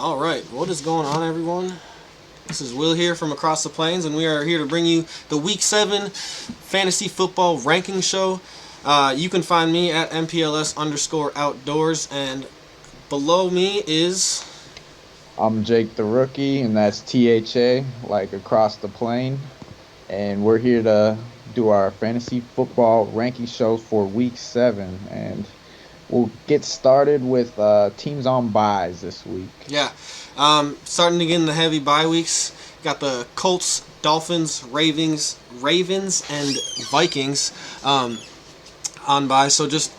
All right, what is going on, everyone? This is Will here from Across the Plains, and we are here to bring you the Week 7 Fantasy Football Ranking Show. You can find me at MPLS_outdoors, and below me is. I'm Jake the Rookie, and that's THA, like across the plane. And we're here to do our fantasy football ranking show for week 7. And we'll get started with teams on buys this week. Yeah, starting to get in the heavy bye weeks. Got the Colts, Dolphins, Ravens, and Vikings on bye. So just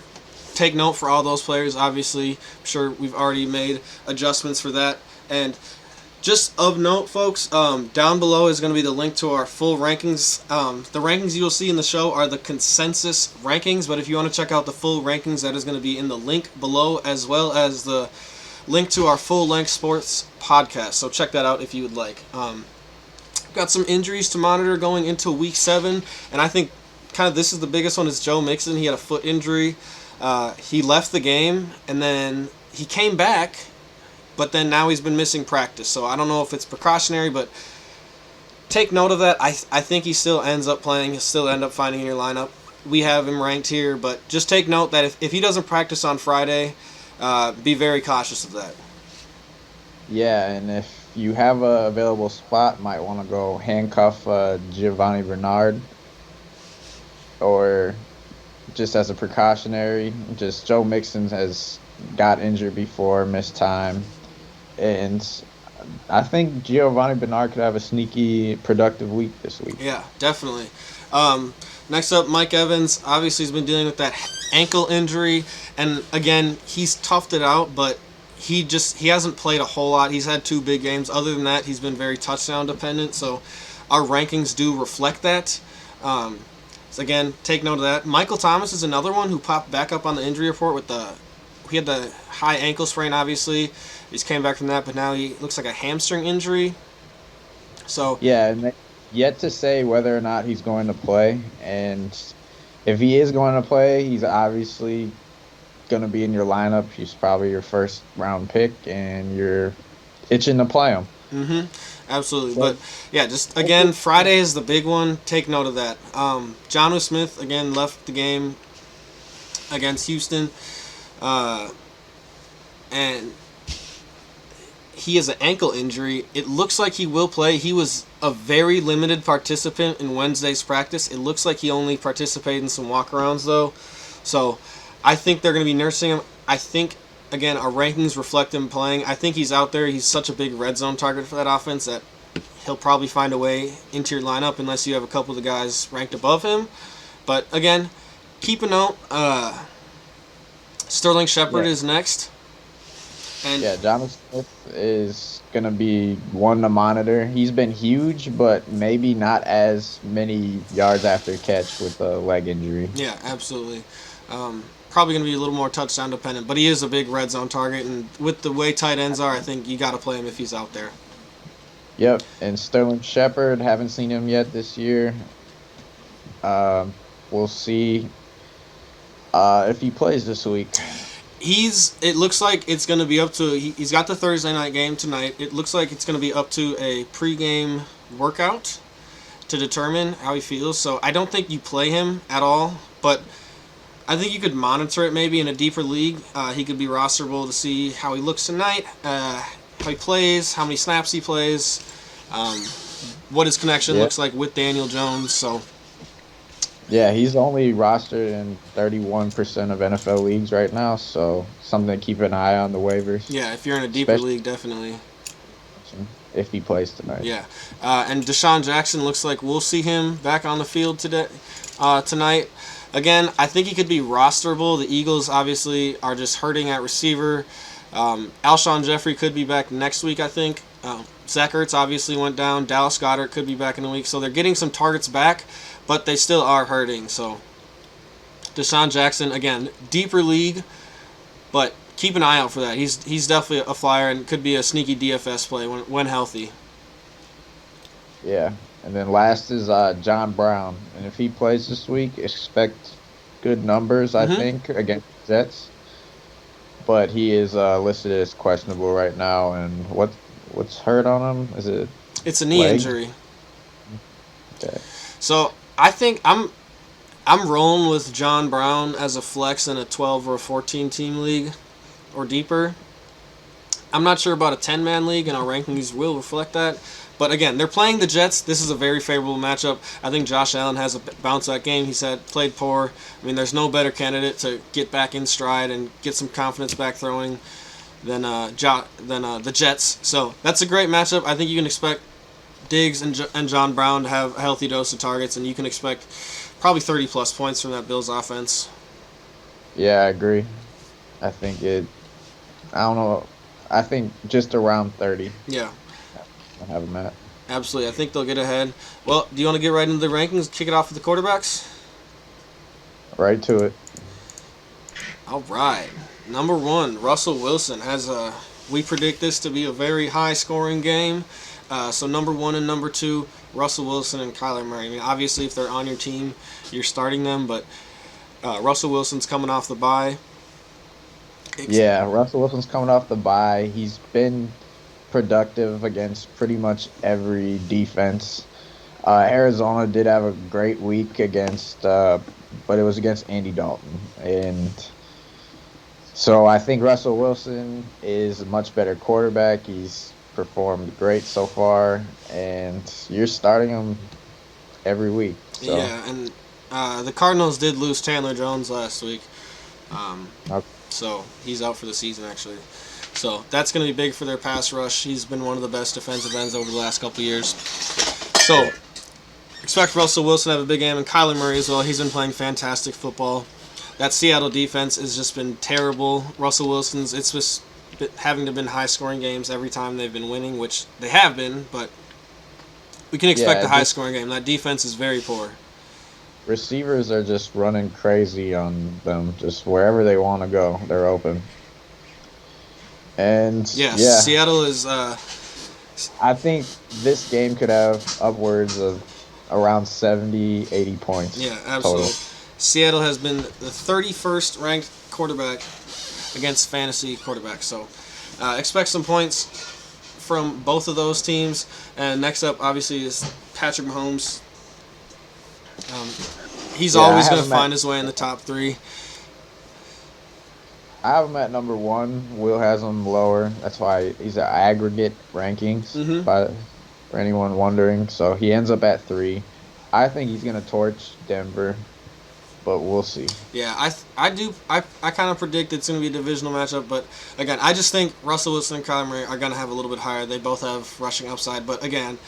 take note for all those players. Obviously, I'm sure we've already made adjustments for that. And just of note, folks, down below is going to be the link to our full rankings. The rankings you'll see in the show are the consensus rankings, but if you want to check out the full rankings, that is going to be in the link below, as well as the link to our full-length sports podcast. So check that out if you would like. Got some injuries to monitor going into week 7, and I think kind of this is the biggest one is Joe Mixon. He had a foot injury. He left the game, and then he came back, but then now he's been missing practice. So I don't know if it's precautionary, but take note of that. I think he still ends up playing. He'll still end up finding in your lineup. We have him ranked here, but just take note that if he doesn't practice on Friday, be very cautious of that. Yeah, and if you have a available spot, might want to go handcuff Giovanni Bernard, or just as a precautionary. Just Joe Mixon has got injured before, missed time, and I think Giovanni Bernard could have a sneaky productive week this week. Yeah, definitely. Next up, Mike Evans. Obviously, he's been dealing with that ankle injury, and again, he's toughed it out, but he hasn't played a whole lot. He's had 2 big games. Other than that, he's been very touchdown dependent. So our rankings do reflect that. So again, take note of that. Michael Thomas is another one who popped back up on the injury report with he had the high ankle sprain. Obviously, he's came back from that, but now he looks like a hamstring injury. So Yeah, and yet to say whether or not he's going to play. And if he is going to play, he's obviously going to be in your lineup. He's probably your first round pick, and you're itching to play him. absolutely. So, But yeah, just again, Friday is the big one. Take note of that. John Smith again left the game against Houston, uh, and he has an ankle injury. It looks like he will play. He was a very limited participant in Wednesday's practice. It looks like he only participated in some walkarounds though. So I think they're going to be nursing him. I think again our rankings reflect him playing. I think he's out there. He's such a big red zone target for that offense that he'll probably find a way into your lineup unless you have a couple of the guys ranked above him. But again, keep a note. Sterling Shepard yeah, is next, and yeah, Jonathan Smith is going to be one to monitor. He's been huge, but maybe not as many yards after catch with a leg injury. yeah, absolutely. Probably going to be a little more touchdown dependent, but he is a big red zone target, and with the way tight ends are, I think you got to play him if he's out there. Yep, and Sterling Shepard, haven't seen him yet this year. We'll see if he plays this week. It looks like it's going to be up to. He's got the Thursday night game tonight. It looks like it's going to be up to a pregame workout to determine how he feels. So I don't think you play him at all, but I think you could monitor it maybe in a deeper league. He could be rosterable to see how he looks tonight, how he plays, how many snaps he plays, um, what his connection Yeah. looks like with Daniel Jones. So Yeah, he's only rostered in 31% of NFL leagues right now, so something to keep an eye on the waivers, yeah, if you're in a deeper especially league, definitely. if he plays tonight. Yeah, and Deshaun Jackson looks like we'll see him back on the field tonight. Again, I think he could be rosterable. The Eagles obviously are just hurting at receiver. Alshon Jeffrey could be back next week, I think. Zach Ertz obviously went down. Dallas Goedert could be back in a week. So they're getting some targets back, but they still are hurting. So Deshaun Jackson, again, deeper league, but keep an eye out for that. He's definitely a flyer and could be a sneaky DFS play when healthy. Yeah, and then last is John Brown, and if he plays this week, expect good numbers. I Mm-hmm. think against the Jets. but he is listed as questionable right now. And what's hurt on him? Is it It's a knee leg? injury. Okay. So I think I'm rolling with John Brown as a flex in a 12 or a 14 team league or deeper. I'm not sure about a 10-man league, and our rankings will reflect that. But again, they're playing the Jets. This is a very favorable matchup. I think Josh Allen has a bounce back game. He said played poor. I mean, there's no better candidate to get back in stride and get some confidence back throwing than the Jets. So that's a great matchup. I think you can expect Diggs and John Brown to have a healthy dose of targets, and you can expect probably 30 plus points from that Bills offense. Yeah, I agree. I think it. I don't know. I think just around 30. Yeah, I have him at. absolutely. I think they'll get ahead. Well, do you want to get right into the rankings? Kick it off with the quarterbacks. Right to it. All right. Number one, Russell Wilson has a. We predict this to be a very high-scoring game. So number one and number two, Russell Wilson and Kyler Murray. I mean, obviously, if they're on your team, you're starting them. But Russell Wilson's coming off the bye. Yeah, Russell Wilson's coming off the bye. He's been productive against pretty much every defense. Arizona did have a great week but it was against Andy Dalton, and so I think Russell Wilson is a much better quarterback. He's performed great so far, and you're starting him every week. So Yeah, and the Cardinals did lose Chandler Jones last week. Um, okay. so he's out for the season, actually. So that's going to be big for their pass rush. He's been one of the best defensive ends over the last couple of years. So expect Russell Wilson to have a big game, and Kyler Murray as well. He's been playing fantastic football. That Seattle defense has just been terrible. Russell Wilson's, it's just having to been high-scoring games every time they've been winning, which they have been, but we can expect Yeah, a high-scoring game. That defense is very poor. receivers are just running crazy on them. Just wherever they want to go, they're open. And Yes, yeah, Seattle is. I think this game could have upwards of around 70, 80 points Yeah, total. absolutely. Seattle has been the 31st ranked quarterback against fantasy quarterbacks. So expect some points from both of those teams. And next up, obviously, is Patrick Mahomes. He's Yeah, always going to find his way in the top three. I have him at number one. Will has him lower. That's why he's at aggregate rankings, Mm-hmm. for anyone wondering. So he ends up at 3. I think he's gonna torch Denver, but we'll see. Yeah, I kind of predict it's going to be a divisional matchup, but again, I just think Russell Wilson and Kyler Murray are going to have a little bit higher. They both have rushing upside, but again,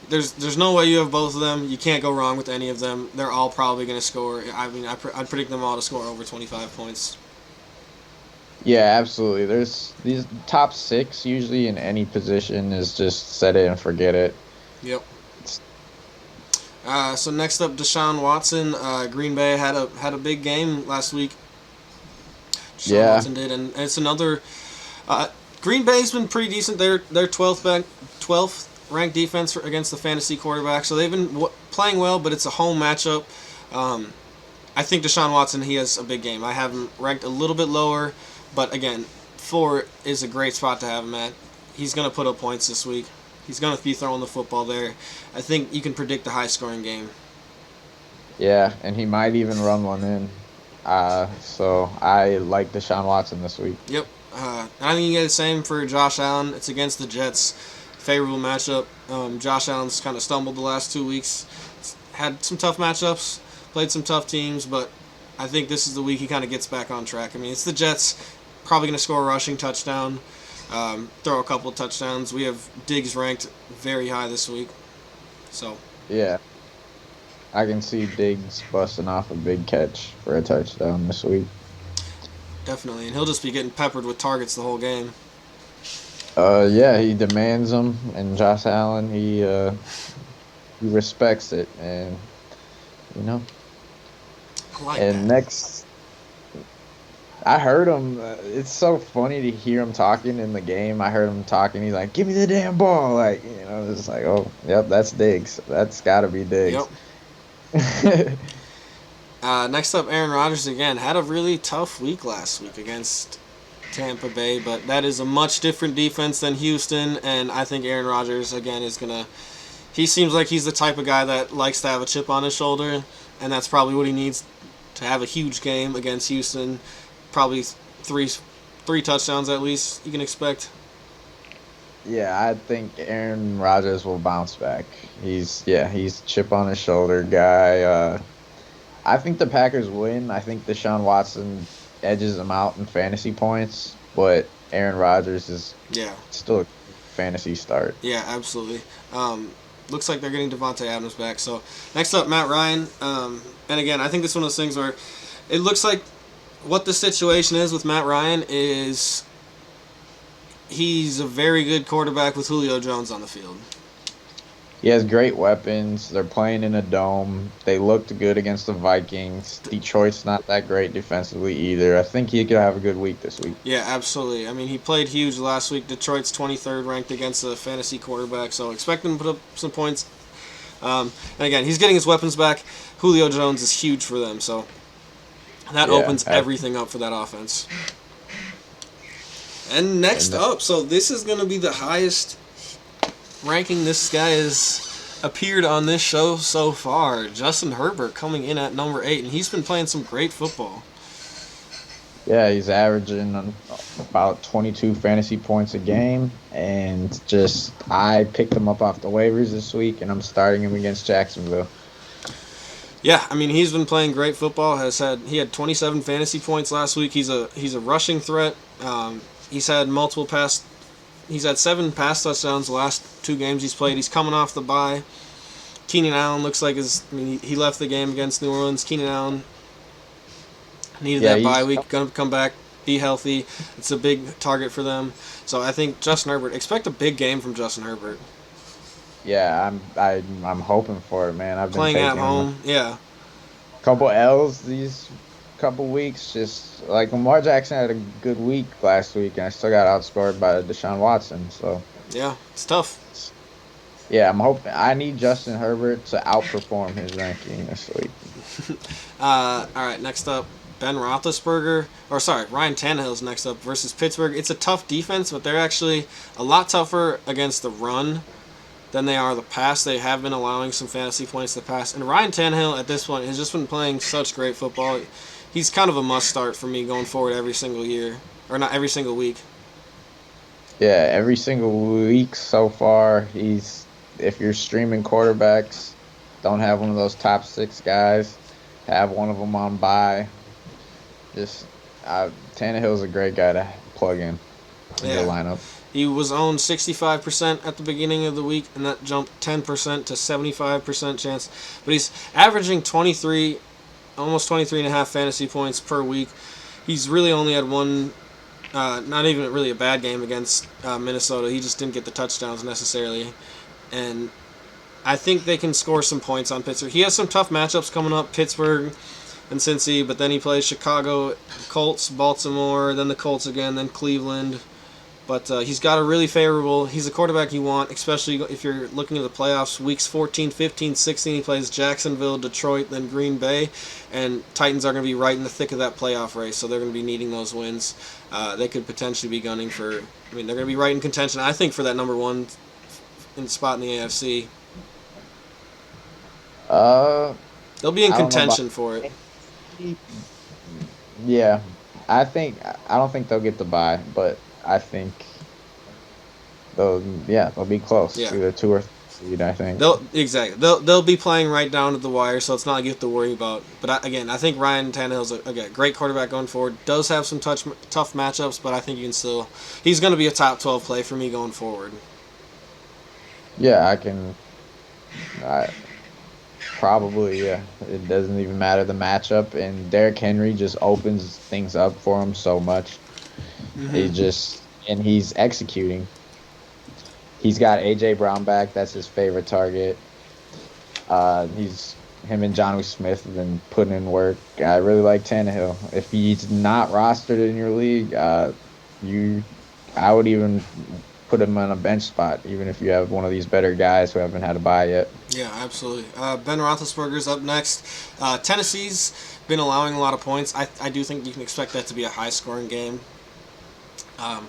there's no way you have both of them. You can't go wrong with any of them. They're all probably going to score. I mean, I'd predict them all to score over 25 points. Yeah, absolutely. There's these top 6 usually in any position is just set it and forget it. Yep. So next up, Deshaun Watson. Green Bay had a big game last week. Deshaun Watson did, and it's another. Green Bay's been pretty decent. They're 12th ranked defense against the fantasy quarterback, so they've been playing well. But it's a home matchup. I think Deshaun Watson, he has a big game. I have him ranked a little bit lower, but again, 4 is a great spot to have him at. He's going to put up points this week. He's going to be throwing the football there. I think you can predict a high-scoring game. Yeah, and he might even run one in. So I like Deshaun Watson this week. Yep. And I think you get the same for Josh Allen. It's against the Jets. Favorable matchup. Josh Allen's kind of stumbled the last 2 weeks. Had some tough matchups. Played some tough teams, but I think this is the week he kind of gets back on track. I mean, it's the Jets. Probably going to score a rushing touchdown. Throw a couple of touchdowns. We have Diggs ranked very high this week. So Yeah, I can see Diggs busting off a big catch for a touchdown this week. definitely. And he'll just be getting peppered with targets the whole game. Yeah, he demands them, and Josh Allen, he respects it, and you know. I like And that. next, I heard him. It's so funny to hear him talking in the game. I heard him talking. He's like, "Give me the damn ball!" Like, it's like, oh, yep, that's Diggs. That's got to be Diggs. Yep. Next up, Aaron Rodgers again had a really tough week last week against Tampa Bay, but that is a much different defense than Houston, and I think Aaron Rodgers, again, is going to. He seems like he's the type of guy that likes to have a chip on his shoulder, and that's probably what he needs to have a huge game against Houston. Probably three touchdowns at least you can expect. Yeah, I think Aaron Rodgers will bounce back. He's chip on his shoulder guy. I think the Packers win. I think Deshaun Watson edges them out in fantasy points, but Aaron Rodgers is Yeah, still a fantasy start. yeah, absolutely. Looks like they're getting Devontae Adams back. So next up, Matt Ryan. And again, I think this is one of those things where it looks like what the situation is with Matt Ryan is he's a very good quarterback with Julio Jones on the field. He has great weapons. They're playing in a dome. They looked good against the Vikings. Detroit's not that great defensively either. I think he could have a good week this week. Yeah, absolutely. I mean, he played huge last week. Detroit's 23rd ranked against a fantasy quarterback, so expect him to put up some points. And again, he's getting his weapons back. Julio Jones is huge for them, so that opens everything up for that offense. And next up, so this is going to be the highest ranking this guy has appeared on this show so far. Justin Herbert coming in at number 8, and he's been playing some great football. Yeah, he's averaging about 22 fantasy points a game, and I picked him up off the waivers this week, and I'm starting him against Jacksonville. Yeah, I mean he's been playing great football. He had 27 fantasy points last week. He's a rushing threat. He's had He's had 7 pass touchdowns the last 2 games he's played. He's coming off the bye. Keenan Allen looks like he left the game against New Orleans. Keenan Allen needed that bye week. Going to come back, be healthy. It's a big target for them. So I think Justin Herbert. Expect a big game from Justin Herbert. Yeah, I'm hoping for it, man. I've been playing at taking home. Yeah. Couple L's these couple weeks. Just like Lamar Jackson had a good week last week, and I still got outscored by Deshaun Watson. So yeah, it's tough. Yeah, I'm hoping. I need Justin Herbert to outperform his ranking this week. All right, next up, Ryan Tannehill's next up versus Pittsburgh. It's a tough defense, but they're actually a lot tougher against the run than they are the pass. They have been allowing some fantasy points to pass. And Ryan Tannehill at this point has just been playing such great football. He's kind of a must start for me going forward every single year. Or not every single week. Yeah, every single week so far. If you're streaming quarterbacks, don't have one of those top 6 guys. Have one of them on bye. Tannehill's a great guy to plug in your lineup. He was owned 65% at the beginning of the week, and that jumped 10% to 75% chance. But he's averaging almost 23.5 fantasy points per week. He's really only had one, not even really a bad game against Minnesota. He just didn't get the touchdowns necessarily. And I think they can score some points on Pittsburgh. He has some tough matchups coming up, Pittsburgh and Cincy, but then he plays Chicago, Colts, Baltimore, then the Colts again, then Cleveland. But he's got he's a quarterback you want, especially if you're looking at the playoffs. Weeks 14, 15, 16, he plays Jacksonville, Detroit, then Green Bay. And Titans are going to be right in the thick of that playoff race, so they're going to be needing those wins. They could potentially be gunning they're going to be right in contention, I think, for that number 1 spot in the AFC. They'll be in contention for it. Yeah, I don't think they'll get the bye, but I think they'll be close. Yeah. Either 2 or 3 seed, I think. They'll be playing right down to the wire, so it's not like you have to worry about. But I think Ryan Tannehill's a great quarterback going forward. Does have some tough matchups, but I think he's going to be a top 12 play for me going forward. Yeah, probably, yeah. It doesn't even matter the matchup, and Derrick Henry just opens things up for him so much. Mm-hmm. He's executing. He's got A.J. Brown back. That's his favorite target. Him and Jonnu Smith have been putting in work. I really like Tannehill. If he's not rostered in your league, I would even put him on a bench spot, even if you have one of these better guys who haven't had a bye yet. Yeah, absolutely. Ben Roethlisberger's up next. Tennessee's been allowing a lot of points. I do think you can expect that to be a high-scoring game. Um,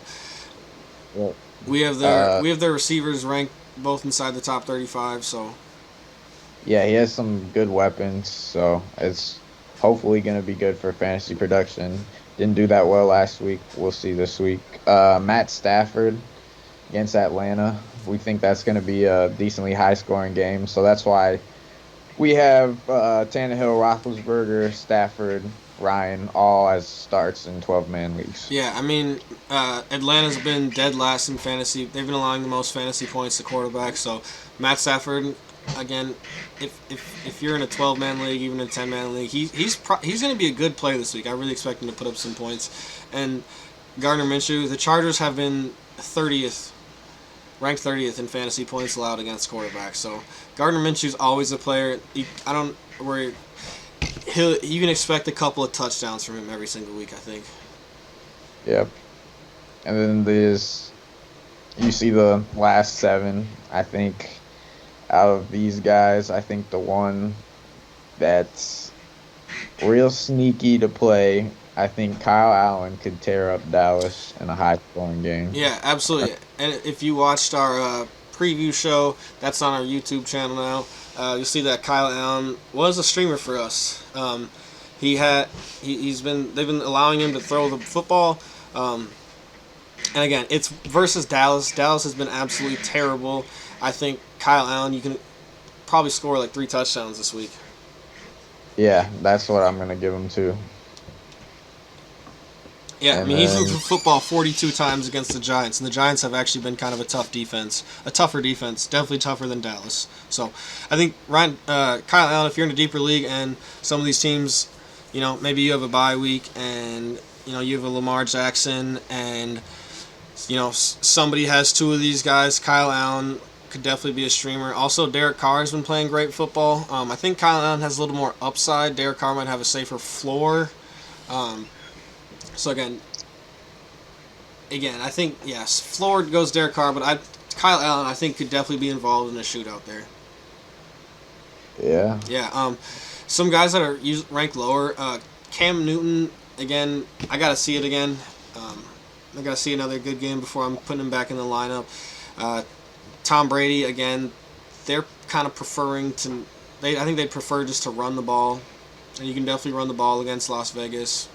Well, we have their receivers ranked both inside the top 35. So yeah, he has some good weapons, so it's hopefully going to be good for fantasy production. Didn't do that well last week. We'll see this week. Matt Stafford against Atlanta. We think that's going to be a decently high scoring game, so that's why we have Tannehill, Roethlisberger, Stafford, Ryan all as starts in 12-man leagues. yeah, I mean, Atlanta's been dead last in fantasy. They've been allowing the most fantasy points to quarterbacks. So Matt Stafford, again, if you're in a 12-man league, even a 10-man league, he's going to be a good play this week. I really expect him to put up some points. And Gardner Minshew, the Chargers have been 30th, ranked 30th in fantasy points allowed against quarterbacks. So Gardner Minshew's always a player. I don't worry. You can expect a couple of touchdowns from him every single week, I think. Yep. And then you see the last seven. I think out of these guys, I think the one that's real sneaky to play, I think Kyle Allen could tear up Dallas in a high scoring game. Yeah, absolutely. And if you watched our preview show, that's on our YouTube channel now. You'll see that Kyle Allen was a streamer for us. They've been allowing him to throw the football. And again, it's versus Dallas. Dallas has been absolutely terrible. I think Kyle Allen, you can probably score like 3 touchdowns this week. Yeah, that's what I'm going to give him to. Yeah, And I mean, he threw then- the football 42 times against the Giants, and the Giants have actually been kind of a tough defense, a tougher defense, definitely tougher than Dallas. So, I think Kyle Allen, if you're in a deeper league and some of these teams, maybe you have a bye week and you have a Lamar Jackson and somebody has 2 of these guys, Kyle Allen could definitely be a streamer. Also, Derek Carr has been playing great football. I think Kyle Allen has a little more upside. Derek Carr might have a safer floor. So again, I think yes, floor goes Derek Carr, but Kyle Allen I think could definitely be involved in a shootout there. Yeah. Yeah. Some guys that are ranked lower. Cam Newton again. I gotta see it again. I gotta see another good game before I'm putting him back in the lineup. Tom Brady again. They're kind of preferring to. I think they prefer just to run the ball, and you can definitely run the ball against Las Vegas.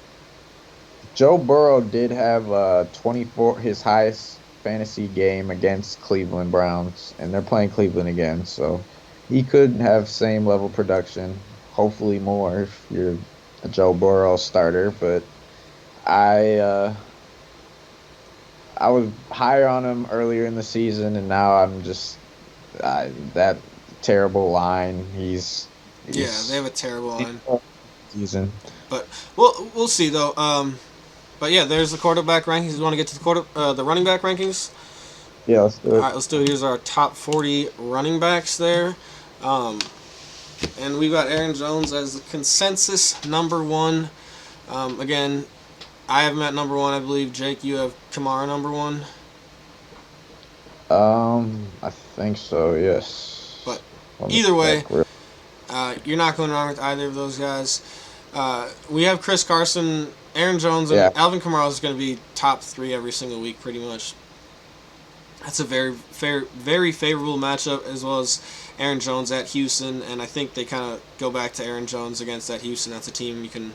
Joe Burrow did have 24, his highest fantasy game against Cleveland Browns, and they're playing Cleveland again, so he could have same level production, hopefully more if you're a Joe Burrow starter. But I was higher on him earlier in the season, and now I'm just that terrible line. He's Yeah, they have a terrible line. season. But we'll see though. But yeah, there's the quarterback rankings. You want to get to the running back rankings? Yeah, let's do All it. right, let's do it. Here's our top 40 running backs there. And we've got Aaron Jones as the consensus number 1. Again, I have him at number 1. I believe Jake, you have Kamara number 1. I think so. Yes. But Let me either way, check real- you're not going wrong with either of those guys. We have Chris Carson, Aaron Jones, and Yeah. Alvin Kamara is going to be top 3 every single week, pretty much. That's a very favorable matchup, as well as Aaron Jones at Houston, and I think they kind of go back to Aaron Jones against that Houston. That's a team you can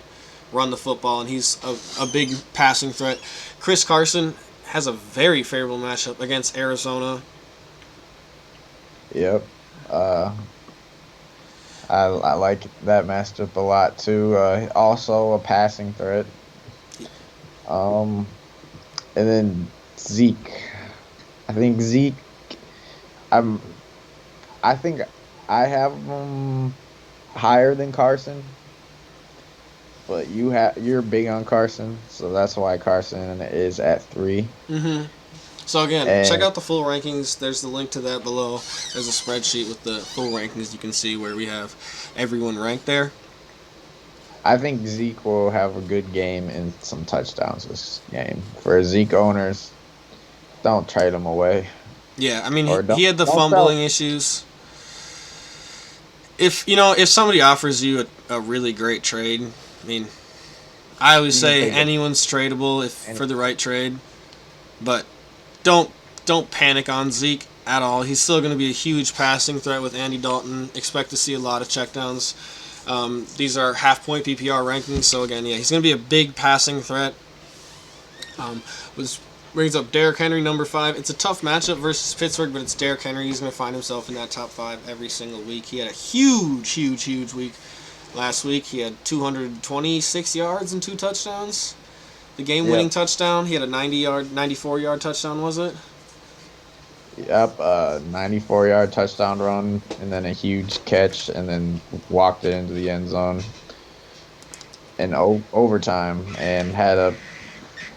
run the football, and he's a big passing threat. Chris Carson has a very favorable matchup against Arizona. Yep. I like that matchup a lot too. Also a passing threat. And then Zeke. I think Zeke. I think I have him higher than Carson. But you're big on Carson, so that's why Carson is at 3. Mm-hmm. So again, And- check out the full rankings. There's the link to that below. There's a spreadsheet with the full rankings. You can see where we have everyone ranked there. I think Zeke will have a good game and some touchdowns this game. For Zeke owners, don't trade him away. Yeah, I mean, Or he had the don't fumbling issues. If somebody offers you a really great trade, I mean, I always You say take it. anyone's tradable if for the right trade. but don't don't panic on Zeke at all. He's still going to be a huge passing threat with Andy Dalton. Expect to see a lot of checkdowns. These are half point PPR rankings, so again, yeah, he's going to be a big passing threat. Which brings up Derrick Henry, number 5. It's a tough matchup versus Pittsburgh, but it's Derrick Henry. He's going to find himself in that top 5 every single week. He had a huge week last week. He had 226 yards and 2 touchdowns. The game-winning Yep. touchdown, he had a 94-yard touchdown, was it? Yep. 94-yard touchdown run, and then a huge catch, and then walked it into the end zone in overtime, and had a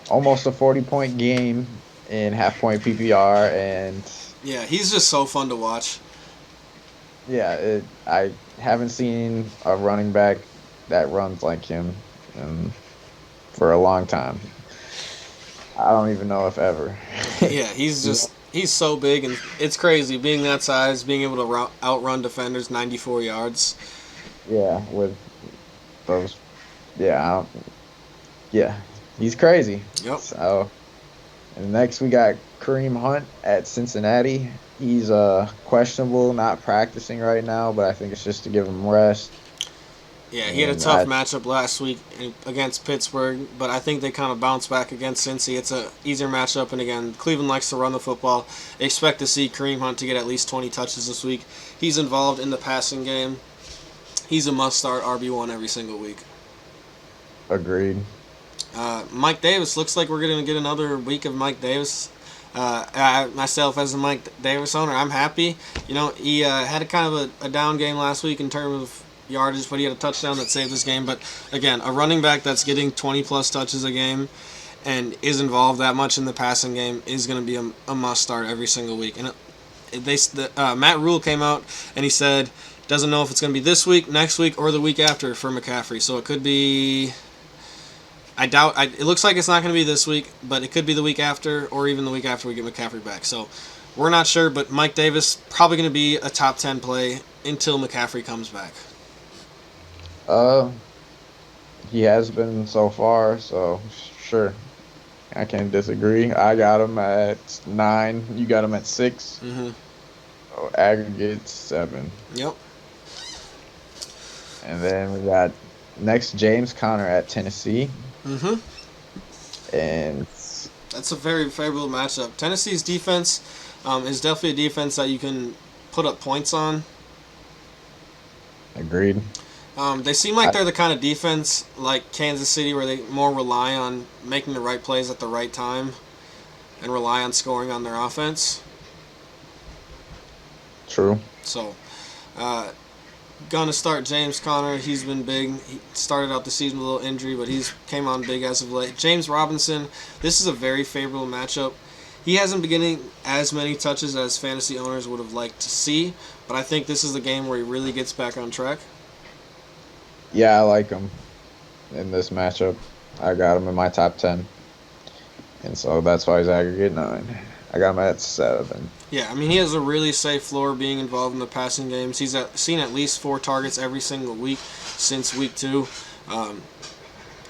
almost a 40-point game in half point PPR, and Yeah, he's just so fun to watch. yeah, I haven't seen a running back that runs like him for a long time. I don't even know if ever. Yeah, he's so big, and it's crazy being that size, being able to outrun defenders 94 yards. Yeah, with those. Yeah, yeah, he's crazy. Yep. So, and next we got Kareem Hunt at Cincinnati. He's questionable, not practicing right now, but I think it's just to give him rest. Yeah, he had a And tough matchup last week against Pittsburgh, but I think they kind of bounced back against Cincy. It's a easier matchup, and again, Cleveland likes to run the football. Expect to see Kareem Hunt to get at least 20 touches this week. He's involved in the passing game. He's a must-start RB1 every single week. Agreed. Mike Davis, looks like we're going to get another week of Mike Davis. Myself, as a Mike Davis owner, I'm happy. You know, he had a kind of a down game last week in terms of yardage, but he had a touchdown that saved this game. But again, a running back that's getting 20-plus touches a game and is involved that much in the passing game is going to be a must-start every single week. And Matt Rule came out and he said doesn't know if it's going to be this week, next week, or the week after for McCaffrey. So it could be... it looks like it's not going to be this week, but it could be the week after, or even the week after we get McCaffrey back. So we're not sure, but Mike Davis probably going to be a top 10 play until McCaffrey comes back. He has been so far, so sure. I can't disagree. I got him at 9. You got him at 6. Mm-hmm. So aggregate 7. Yep. And then we got next James Conner at Tennessee. Mm-hmm. And That's a very favorable matchup. Tennessee's defense is definitely a defense that you can put up points on. agreed. They seem like they're the kind of defense like Kansas City where they more rely on making the right plays at the right time and rely on scoring on their offense. True. So, gonna start James Conner. He's been big. He started out the season with a little injury, but he's came on big as of late. James Robinson, this is a very favorable matchup. He hasn't been getting as many touches as fantasy owners would have liked to see, but I think this is the game where he really gets back on track. Yeah, I like him in this matchup. I got him in my top 10. And so that's why he's aggregate 9. I got him at 7. Yeah, I mean, he has a really safe floor being involved in the passing games. He's seen at least 4 targets every single week since week 2.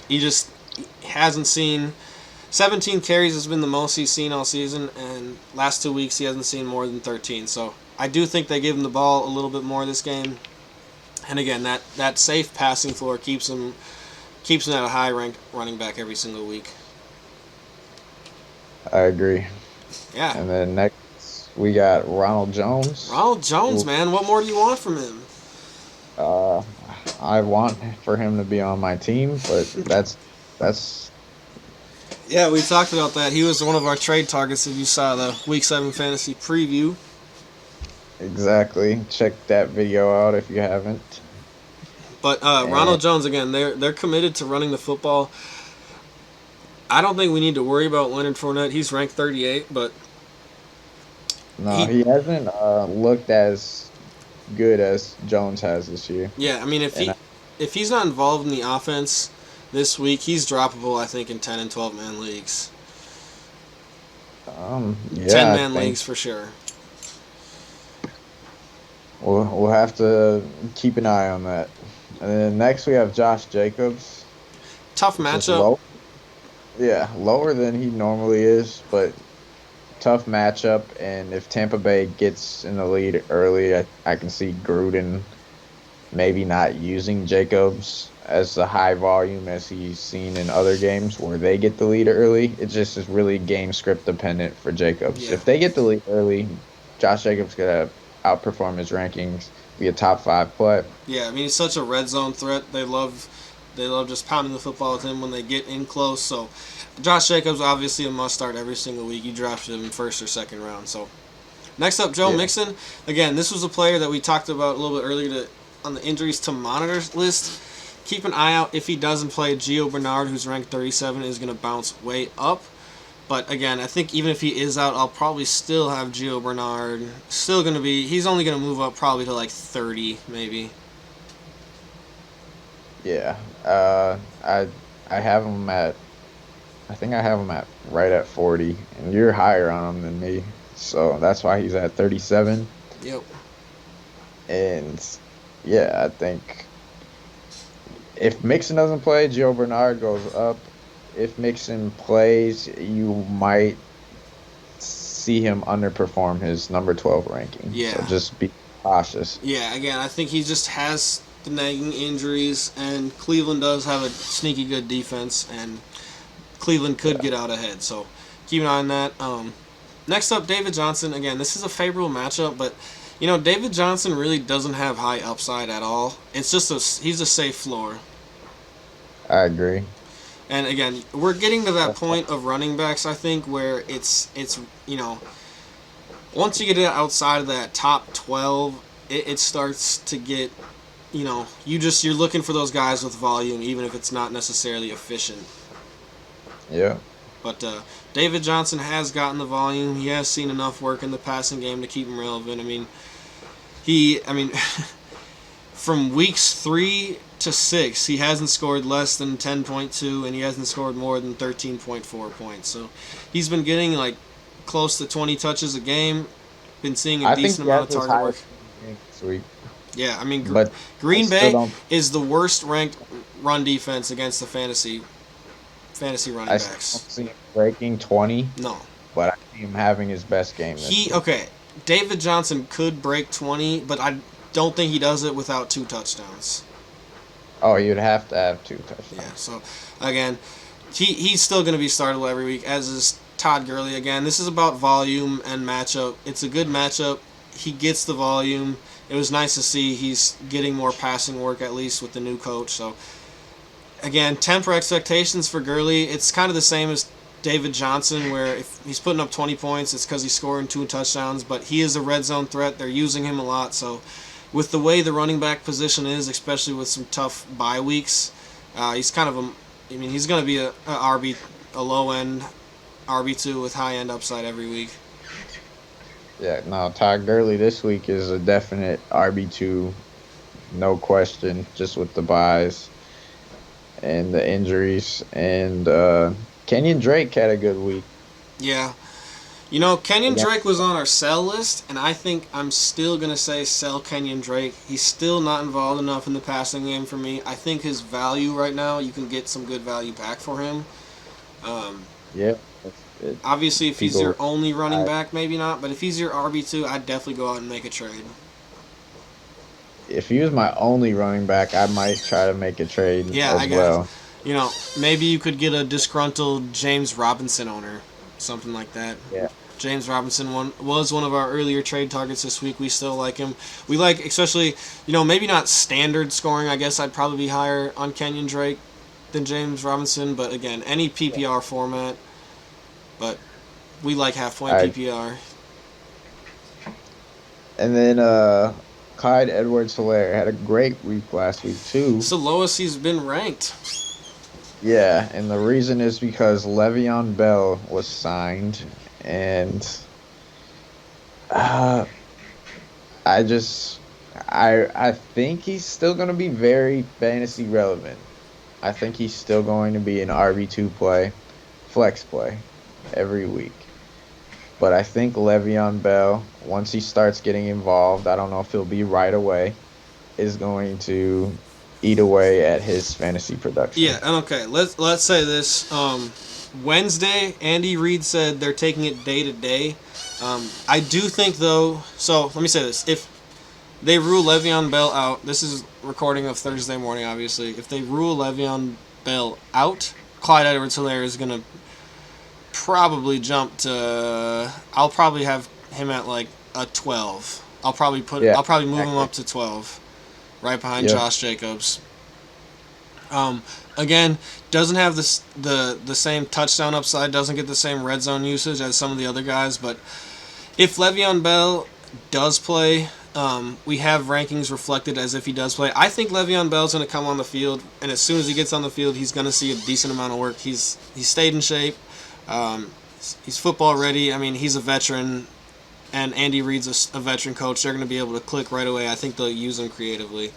He just hasn't seen... 17 carries has been the most he's seen all season, and last 2 weeks he hasn't seen more than 13. So I do think they give him the ball a little bit more this game. And again, that safe passing floor keeps him at a high-ranked running back every single week. I agree. Yeah. And then next we got Ronald Jones. Ronald Jones, man, what more do you want from him? I want for him to be on my team, but that's Yeah, we talked about that. He was one of our trade targets if you saw the Week 7 fantasy preview. exactly. Check that video out if you haven't. But Ronald Jones, again, they're committed to running the football. I don't think we need to worry about Leonard Fournette. He's ranked 38, but... No, he hasn't looked as good as Jones has this year. Yeah, I mean, if he's not involved in the offense this week, he's droppable, I think, in 10 and 12-man leagues. Yeah, 10-man leagues for sure. We'll have to keep an eye on that. And then next we have Josh Jacobs. Tough Just matchup. low. Yeah, lower than he normally is, but tough matchup. And if Tampa Bay gets in the lead early, I can see Gruden maybe not using Jacobs as a high volume as he's seen in other games where they get the lead early. It just is really game script dependent for Jacobs. Yeah. If they get the lead early, Josh Jacobs gonna outperform his rankings, be a top five play. Yeah, I mean he's such a red zone threat. They love just pounding the football with him when they get in close. So Josh Jacobs obviously a must start every single week. You drafted him first or second round. So next up, Joe Yeah. Mixon. Again, this was a player that we talked about a little bit earlier on the injuries to monitor list. Keep an eye out if he doesn't play. Gio Bernard, who's ranked 37, is going to bounce way up. But again, I think even if he is out, I'll probably still have Gio Bernard. Still going to be. He's only going to move up probably to like 30, maybe. Yeah. I have him at I think I have him at right at 40, and you're higher on him than me. So that's why he's at 37. Yep. And yeah, I think if Mixon doesn't play, Joe Bernard goes up. If Mixon plays, you might see him underperform his number 12 ranking. So Yeah. just be cautious. Yeah. Again, I think he just has the nagging injuries, and Cleveland does have a sneaky good defense, and Cleveland could Yeah. get out ahead. So keep an eye on that. Next up, David Johnson. Again, this is a favorable matchup, but David Johnson really doesn't have high upside at all. It's just he's a safe floor. I agree. And again, we're getting to that point of running backs, I think, where it's once you get it outside of that top 12, it starts to get you're looking for those guys with volume, even if it's not necessarily efficient. Yeah. But David Johnson has gotten the volume. He has seen enough work in the passing game to keep him relevant. I mean, from weeks 3 to 6, he hasn't scored less than 10.2, and he hasn't scored more than 13.4 points. So he's been getting like close to 20 touches a game. Been seeing a I think decent he amount has of his target work. highest ranking this week, Yeah, I mean, but I Green still Bay don't. is the worst ranked run defense against the fantasy running I still backs. don't see him breaking 20, No, but I see him having his best game this he week. okay. David Johnson could break 20, but I don't think he does it without 2 touchdowns. Oh, you'd have to have two Yeah, touchdowns. so again, he's still going to be startable every week, as is Todd Gurley. Again, this is about volume and matchup. It's a good matchup. He gets the volume. It was nice to see he's getting more passing work at least with the new coach. So again, temper expectations for Gurley. It's kind of the same as David Johnson, where if he's putting up 20 points, it's because he's scoring 2 touchdowns. But he is a red zone threat. They're using him a lot. So with the way the running back position is, especially with some tough bye weeks, he's kind of a. I mean, he's going to be a RB, a low end RB2 with high end upside every week. Yeah, no, Todd Gurley this week is a definite RB2, no question, just with the buys and the injuries. And Kenyon Drake had a good week Yeah. Kenyon against. Drake was on our sell list, and I think I'm still going to say sell Kenyon Drake. He's still not involved enough in the passing game for me. I think his value right now, you can get some good value back for him. Um, Yeah, it, Obviously, if he's people. your only running I, back, maybe not, but if he's your RB2, I'd definitely go out and make a trade. if he was my only running back, I might try to make a trade Yeah, I as guess. well. Maybe you could get a disgruntled James Robinson owner, something like that. Yeah, James Robinson was one of our earlier trade targets this week. We still like him. We like, especially, maybe not standard scoring. I guess I'd probably be higher on Kenyon Drake than James Robinson, but again, any yeah. PPR format. But we like half point I PPR. and then Clyde Edwards-Helaire had a great week last week too. It's the lowest he's been ranked. Yeah, and the reason is because Le'Veon Bell was signed, and uh, I just I think he's still going to be very fantasy relevant. I think he's still going to be an RB2 play, flex play every week. But I think Le'Veon Bell, once he starts getting involved, I don't know if he'll be right away, is going to eat away at his fantasy production. Yeah, and okay, let's say this. Wednesday, Andy Reid said they're taking it day to day. I do think, though, so let me say this. If they rule Le'Veon Bell out, this is recording of Thursday morning, obviously. If they rule Le'Veon Bell out, Clyde Edwards-Helaire is going to probably jump to, I'll probably have him at like a 12. I'll probably Yeah, move him exactly. up to 12, right behind Yep. Josh Jacobs. Again, doesn't have the same touchdown upside, doesn't get the same red zone usage as some of the other guys. But if Le'Veon Bell does play, we have rankings reflected as if he does play. I think Le'Veon Bell's going to come on the field, and as soon as he gets on the field, he's going to see a decent amount of work. He's stayed in shape. Um, he's football ready. I mean, he's a veteran, and Andy Reid's a veteran coach. They're going to be able to click right away. I think they'll use him creatively.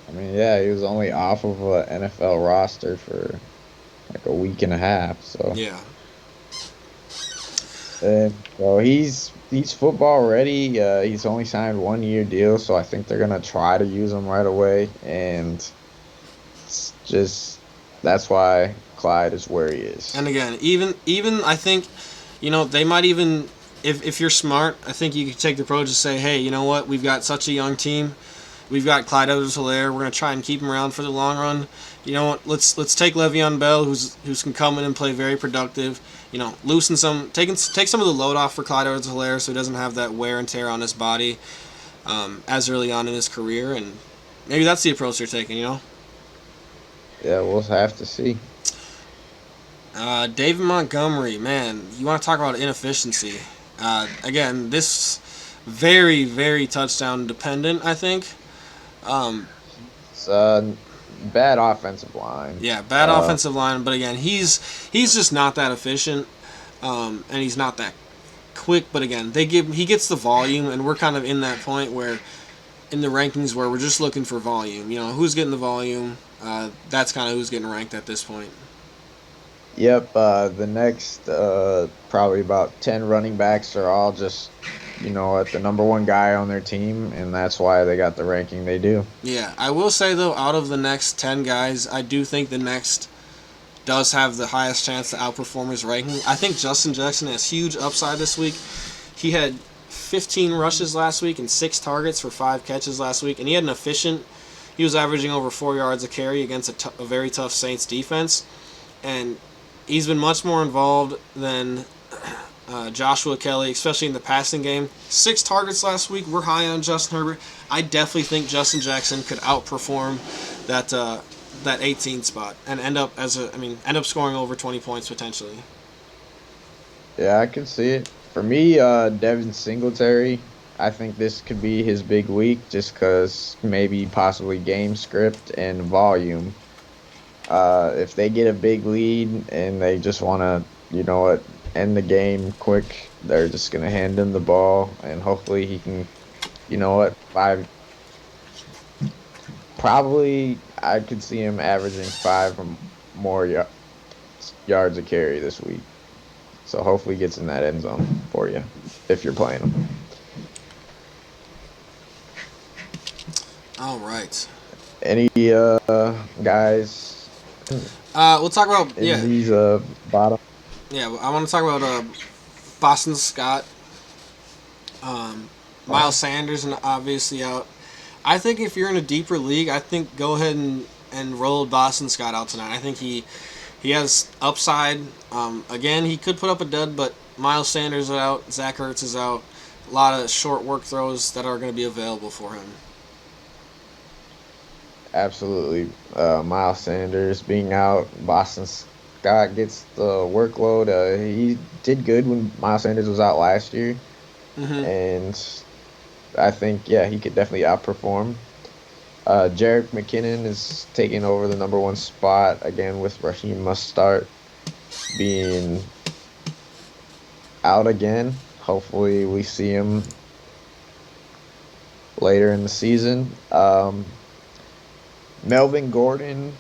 I mean, yeah, he was only off of a NFL roster for like a week and a half. So, Yeah. so he's football ready. He's only signed 1 year deal, so I think they're gonna try to use him right away, and it's just that's why Clyde is where he is. And again, even I think, they might even, if you're smart, I think you could take the approach to say, hey, you know what, we've got such a young team, we've got Clyde Edwards-Helaire, we're gonna try and keep him around for the long run. You know what? Let's take Le'Veon Bell, who's can come in and play very productive. Loosen take some of the load off for Clyde Edwards-Helaire, so he doesn't have that wear and tear on his body as early on in his career, and maybe that's the approach they're taking. Yeah, we'll have to see. David Montgomery, man, you want to talk about inefficiency? Again, this very, very touchdown dependent, I think. Um, It's bad offensive line. yeah, bad Uh, offensive line, but again, he's just not that efficient, and he's not that quick. But again, he gets the volume, and we're kind of in that point where in the rankings where we're just looking for volume. Who's getting the volume? That's kind of who's getting ranked at this point. Yep, the next probably about 10 running backs are all just, at the number one guy on their team, and that's why they got the ranking they do. Yeah, I will say though, out of the next 10 guys, I do think the next does have the highest chance to outperform his ranking. I think Justin Jackson has huge upside this week. He had 15 rushes last week and 6 targets for 5 catches last week, and he had an efficient. He was averaging over 4 yards a carry against a very tough Saints defense, and he's been much more involved than Joshua Kelly, especially in the passing game. 6 targets last week. We're high on Justin Herbert. I definitely think Justin Jackson could outperform that 18 spot and end up scoring over 20 points potentially. Yeah, I can see it. For me, Devin Singletary, I think this could be his big week just because maybe possibly game script and volume. If they get a big lead and they just want to, end the game quick, they're just going to hand him the ball and hopefully he can, five. Probably I could see him averaging 5 or more yards a carry this week. So hopefully he gets in that end zone for you if you're playing him. All right. Any guys We'll talk about in these bottom? yeah. I want to talk about Boston Scott, Miles Sanders, and obviously out. I think if you're in a deeper league, I think go ahead and roll Boston Scott out tonight. I think he has upside. Again, he could put up a dud, but Miles Sanders is out, Zach Ertz is out. A lot of short work throws that are going to be available for him. Absolutely. Miles Sanders being out, Boston Scott gets the workload. He did good when Miles Sanders was out last year, Mm-hmm. and I think, yeah, he could definitely outperform. Jerick McKinnon is taking over the number one spot again with Raheem Mostert being out again. Hopefully, we see him later in the season. Melvin Gordon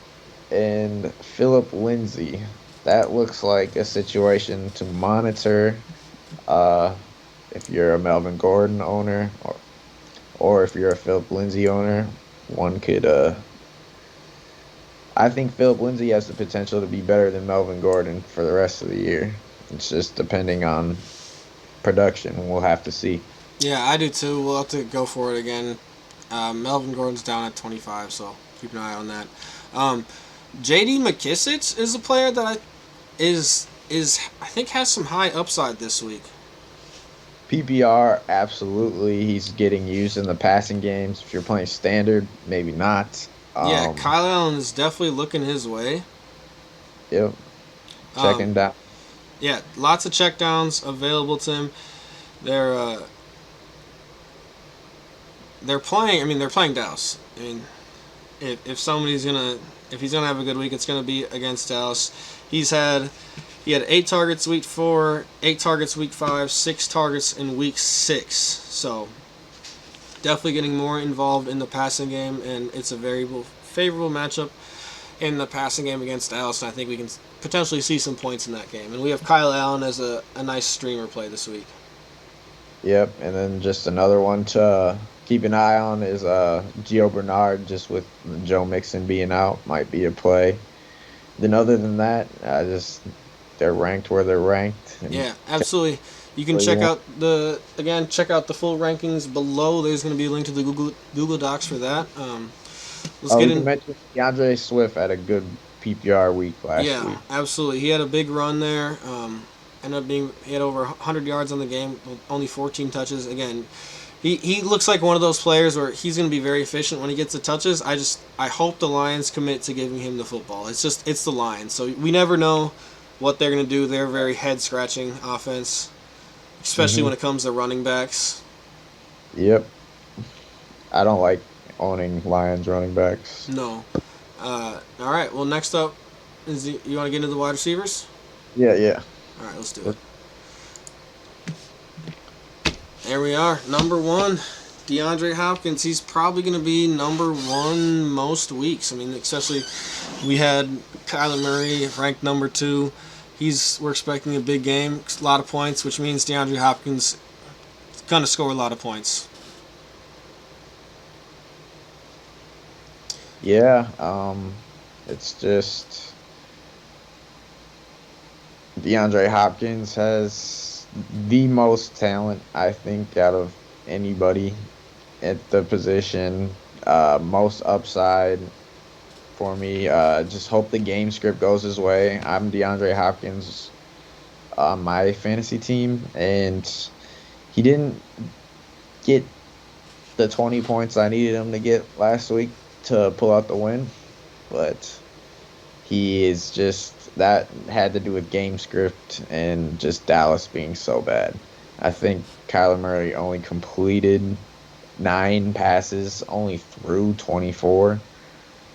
and Philip Lindsay. That looks like a situation to monitor if you're a Melvin Gordon owner or if you're a Philip Lindsay owner. One could I think Philip Lindsay has the potential to be better than Melvin Gordon for the rest of the year. It's just depending on production. We'll have to see. Yeah, I do too. We'll have to go for it again. Melvin Gordon's down at 25, so keep an eye on that. Um, J.D. McKissick is a player that is I think has some high upside this week. PPR, absolutely. He's getting used in the passing games. If you're playing standard, maybe not. Yeah, Kyle Allen is definitely looking his way. Yep. Um, Checking down. yeah, lots of checkdowns available to him. They're they're playing. I mean, they're playing Dallas. I mean, if he's gonna have a good week, it's gonna be against Dallas. He had 8 targets week 4, 8 targets week 5, 6 targets in week 6. So definitely getting more involved in the passing game, and it's a very favorable matchup in the passing game against Dallas. And I think we can potentially see some points in that game. And we have Kyle Allen as a nice streamer play this week. Yep. And then just another one to keep an eye on is Gio Bernard, just with Joe Mixon being out, might be a play. Then other than that, they're ranked where they're ranked. And Yeah, absolutely. You can check out the full rankings below. There's going to be a link to the Google Docs for that. Let's get you in. mentioned DeAndre Swift had a good PPR week last week. Yeah, absolutely. He had a big run there. He had over 100 yards on the game, with only 14 touches. Again, he looks like one of those players where he's going to be very efficient when he gets the touches. I hope the Lions commit to giving him the football. It's the Lions, so we never know what they're going to do. They're a very head scratching offense, especially when it comes to running backs. Yep. I don't like owning Lions running backs. No. All right. Well, next up you want to get into the wide receivers? Yeah, yeah. All right, let's do it. There we are. Number 1, DeAndre Hopkins. He's probably going to be number 1 most weeks. I mean, especially we had Kyler Murray ranked number 2. We're expecting a big game, a lot of points, which means DeAndre Hopkins is going to score a lot of points. Yeah, it's just DeAndre Hopkins has the most talent, I think, out of anybody at the position. Most upside for me. Just hope the game script goes his way. I'm DeAndre Hopkins on my fantasy team, and he didn't get the 20 points I needed him to get last week to pull out the win, but he is just that had to do with game script and just Dallas being so bad. I think Kyler Murray only completed 9 passes, only threw 24.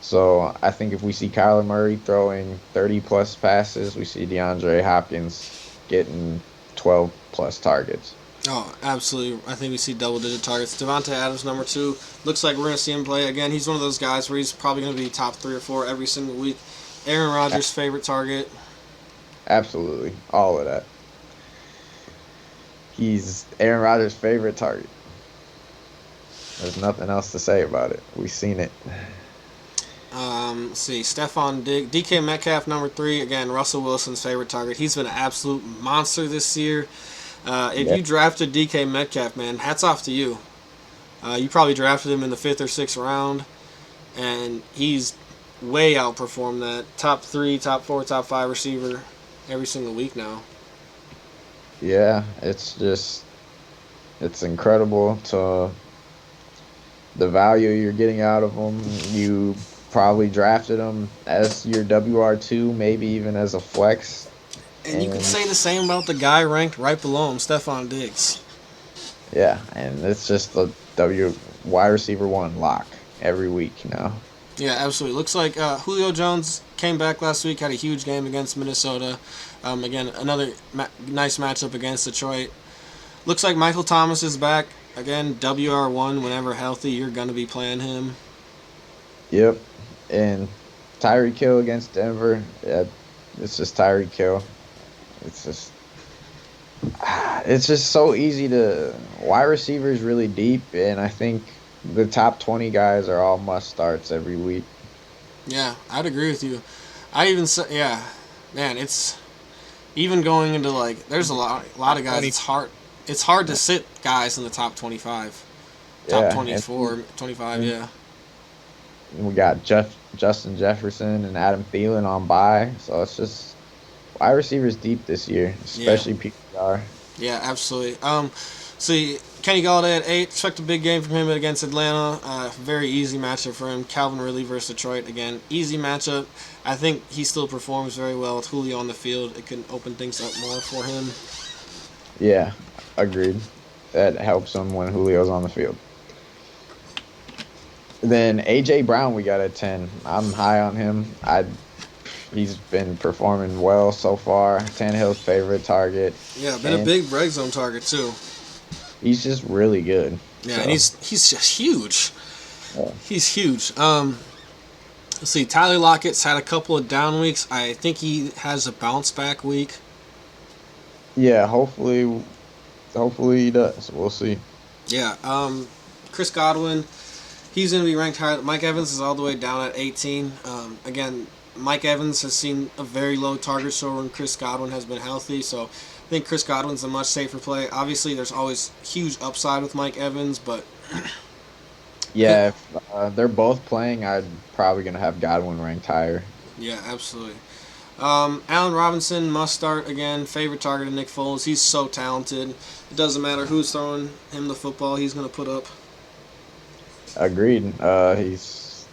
So I think if we see Kyler Murray throwing 30 plus passes, we see DeAndre Hopkins getting 12 plus targets. Oh, absolutely. I think we see double-digit targets. Devontae Adams, number 2. Looks like we're going to see him play. Again, he's one of those guys where he's probably going to be top 3 or 4 every single week. Aaron Rodgers' favorite target. Absolutely. All of that. He's Aaron Rodgers' favorite target. There's nothing else to say about it. We've seen it. Let's see. Stephon Diggs. DK Metcalf, number 3. Again, Russell Wilson's favorite target. He's been an absolute monster this year. If you drafted DK Metcalf, man, hats off to you. You probably drafted him in the 5th or 6th round, and he's way outperformed that top 3, top 4, top 5 receiver every single week now. Yeah, it's incredible to the value you're getting out of him. You probably drafted him as your WR2, maybe even as a flex. And you could say the same about the guy ranked right below him, Stephon Diggs. Yeah, and it's just the wide receiver 1 lock every week now. Yeah, absolutely. Looks like Julio Jones came back last week, had a huge game against Minnesota. Again, another nice matchup against Detroit. Looks like Michael Thomas is back. Again, WR1, whenever healthy, you're going to be playing him. Yep. And Tyreek Hill against Denver, it's just Tyreek Hill. It's just so easy to wide receivers really deep, and I think the top 20 guys are all must starts every week. Yeah, I'd agree with you. I even say, yeah, man, it's even going into like there's a lot of Top guys. 20. It's hard to sit guys in the top 25, top Yeah, and 24, 25. and Yeah, we got Justin Jefferson and Adam Thielen on bye, so it's just wide receivers deep this year, yeah, especially PPR. yeah, absolutely. See, Kenny Galladay at 8. Expect a big game from him against Atlanta. Very easy matchup for him. Calvin Ridley versus Detroit again. Easy matchup. I think he still performs very well with Julio on the field. It can open things up more for him. Yeah, agreed. That helps him when Julio's on the field. Then AJ Brown, we got at 10. I'm high on him. He's been performing well so far. Tannehill's favorite target, Yeah, been a and big red zone target too. he's just really good. Yeah, and So he's just huge. yeah, He's huge. Let's see. Tyler Lockett's had a couple of down weeks. I think he has a bounce back week. yeah. Hopefully he does. We'll see. Yeah. Chris Godwin, he's going to be ranked higher. Mike Evans is all the way down at 18. Again, Mike Evans has seen a very low target share when Chris Godwin has been healthy. So I think Chris Godwin's a much safer play. Obviously, there's always huge upside with Mike Evans, but Yeah, if they're both playing, I'm probably gonna have Godwin ranked higher. yeah, absolutely. Allen Robinson must start again. Favorite target of Nick Foles. He's so talented. It doesn't matter who's throwing him the football. He's going to put up. Agreed. He's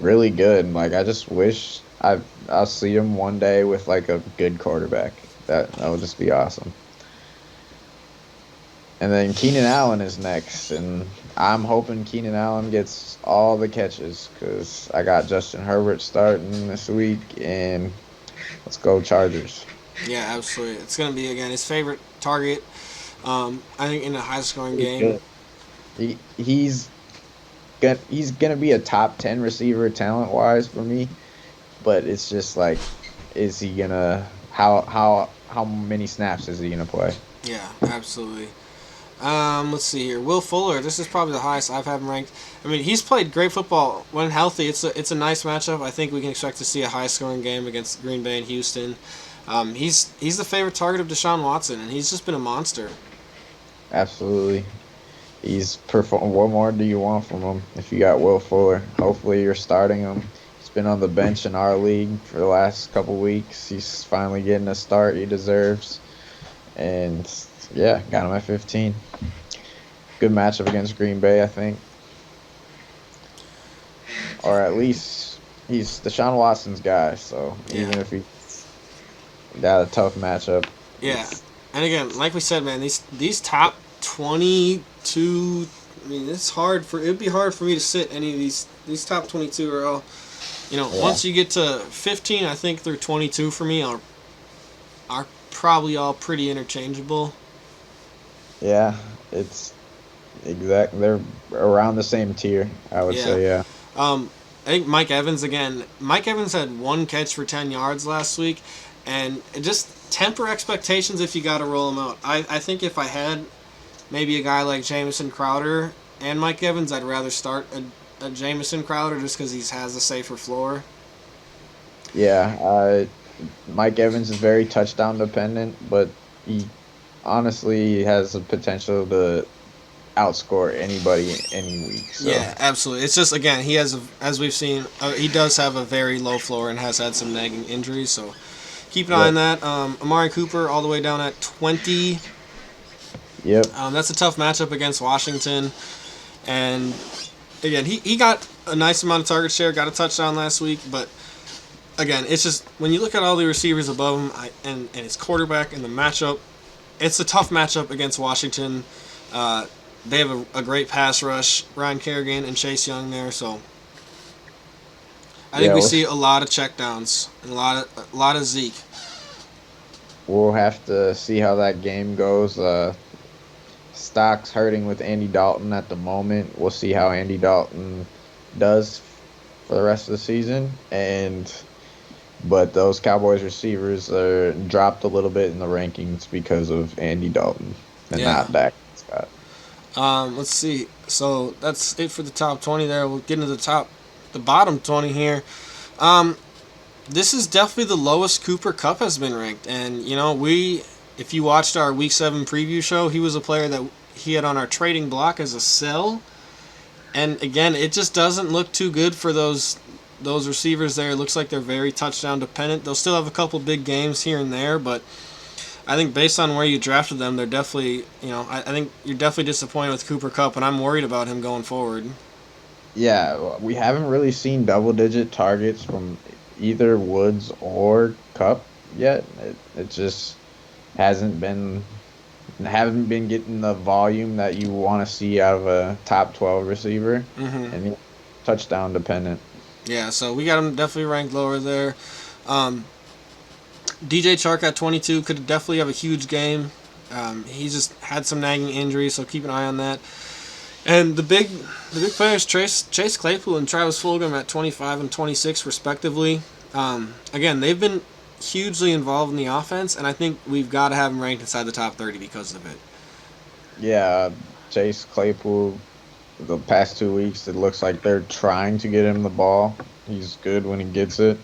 really good. Like I just wish I'll see him one day with like a good quarterback. That would just be awesome. And then Keenan Allen is next, and I'm hoping Keenan Allen gets all the catches because I got Justin Herbert starting this week, and let's go Chargers. Yeah, absolutely. It's going to be again his favorite target. I think in a high scoring He's game. good. He's gonna be a top 10 receiver talent wise for me, but it's just like, is he gonna how many snaps is he gonna play? Yeah, absolutely. Let's see here. Will Fuller. This is probably the highest I've had him ranked. I mean, he's played great football when healthy. It's a nice matchup. I think we can expect to see a high scoring game against Green Bay and Houston. He's the favorite target of Deshaun Watson, and he's just been a monster. Absolutely. He's perform. What more do you want from him? If you got Will Fuller, hopefully you're starting him. He's been on the bench in our league for the last couple weeks. He's finally getting a start he deserves, and yeah, got him at 15. Good matchup against Green Bay, I think, or at least he's Deshaun Watson's guy. So Yeah. even if he got a tough matchup, Yeah, it's, and again, like we said, man, these top 22. I mean, it'd be hard for me to sit any of these top 22 are all. yeah, Once you get to 15, I think through 22 for me are probably all pretty interchangeable. yeah, it's exact. They're around the same tier, I would Yeah. say. Yeah. I think Mike Evans again. Mike Evans had one catch for 10 yards last week, and just temper expectations if you got to roll them out. I think if I had maybe a guy like Jamison Crowder and Mike Evans, I'd rather start a Jamison Crowder just because he has a safer floor. Yeah, Mike Evans is very touchdown dependent, but he honestly has the potential to outscore anybody any week. So Yeah, absolutely. It's just again he has as we've seen he does have a very low floor and has had some nagging injuries. So keep an eye on yep, that. Amari Cooper all the way down at 20. yep, That's a tough matchup against Washington. And again, he got a nice amount of target share, got a touchdown last week, but again, it's just when you look at all the receivers above him and his quarterback and the matchup, it's a tough matchup against Washington. They have a great pass rush, Ryan Kerrigan and Chase Young there, so I think yeah. we see a lot of checkdowns and a lot of Zeke. We'll have to see how that game goes. Stock's hurting with Andy Dalton at the moment. We'll see how Andy Dalton does for the rest of the season, but those Cowboys receivers are dropped a little bit in the rankings because of Andy Dalton and Yeah. not Dak Scott. Let's see. So that's it for the top 20 there. We'll get into the top the bottom 20 here. This is definitely the lowest Cooper Kupp has been ranked. And, if you watched our Week 7 preview show, he was a player that he had on our trading block as a sell. And, again, it just doesn't look too good for those receivers there. It looks like they're very touchdown dependent. They'll still have a couple big games here and there, but I think based on where you drafted them, they're definitely, I think you're definitely disappointed with Cooper Kupp, and I'm worried about him going forward. Yeah, we haven't really seen double-digit targets from either Woods or Cup yet. It just haven't been getting the volume that you want to see out of a top 12 receiver, and he's touchdown dependent. Yeah, so we got him definitely ranked lower there. DJ Chark at 22 could definitely have a huge game. He's just had some nagging injuries, so keep an eye on that. And the big players, Chase Claypool and Travis Fulgham at 25 and 26 respectively. Again, they've been hugely involved in the offense, and I think we've got to have them ranked inside the top 30 because of it. Yeah, Chase Claypool, the past 2 weeks, it looks like they're trying to get him the ball. He's good when he gets it.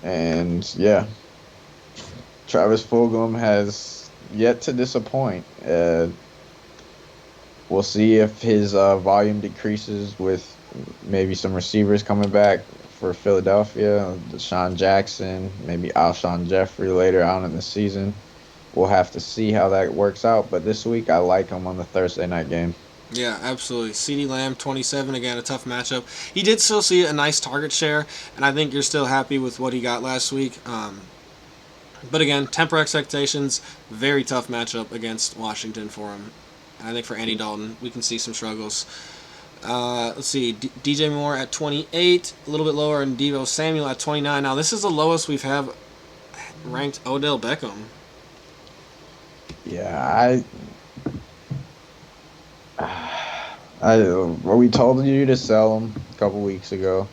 And, yeah, Travis Fulgham has yet to disappoint. We'll see if his volume decreases with maybe some receivers coming back for Philadelphia, Deshaun Jackson, maybe Alshon Jeffrey later on in the season. We'll have to see how that works out. But this week, I like him on the Thursday night game. Yeah, absolutely. CeeDee Lamb, 27, again, a tough matchup. He did still see a nice target share, and I think you're still happy with what he got last week. But again, temper expectations, very tough matchup against Washington for him. I think for Andy Dalton, we can see some struggles. Let's see, DJ Moore at 28, a little bit lower, and Deebo Samuel at 29. Now, this is the lowest we've have ranked Odell Beckham. Yeah, well, we told you to sell him a couple weeks ago.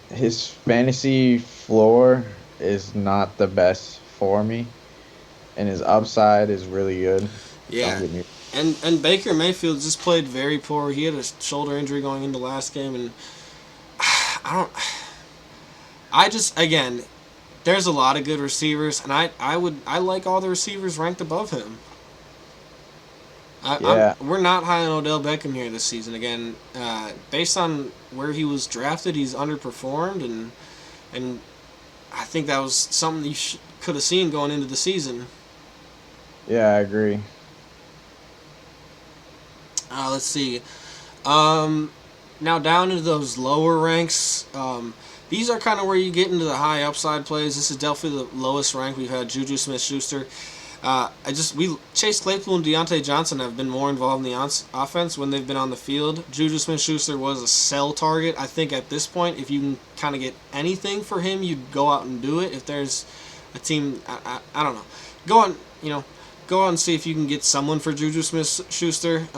His fantasy floor is not the best for me, and his upside is really good. Yeah. And Baker Mayfield just played very poor. He had a shoulder injury going into last game, and again, there's a lot of good receivers, and I like all the receivers ranked above him. We're not high on Odell Beckham here this season. Again, based on where he was drafted, he's underperformed, and I think that was something you could have seen going into the season. Yeah, I agree. Let's see. Now down into those lower ranks. These are kind of where you get into the high upside plays. This is definitely the lowest rank we've had. Juju Smith-Schuster. Chase Claypool and Deontay Johnson have been more involved in the offense when they've been on the field. Juju Smith-Schuster was a sell target. I think at this point, if you can kind of get anything for him, you'd go out and do it. If there's a team, I don't know. Go out and see if you can get someone for Juju Smith-Schuster.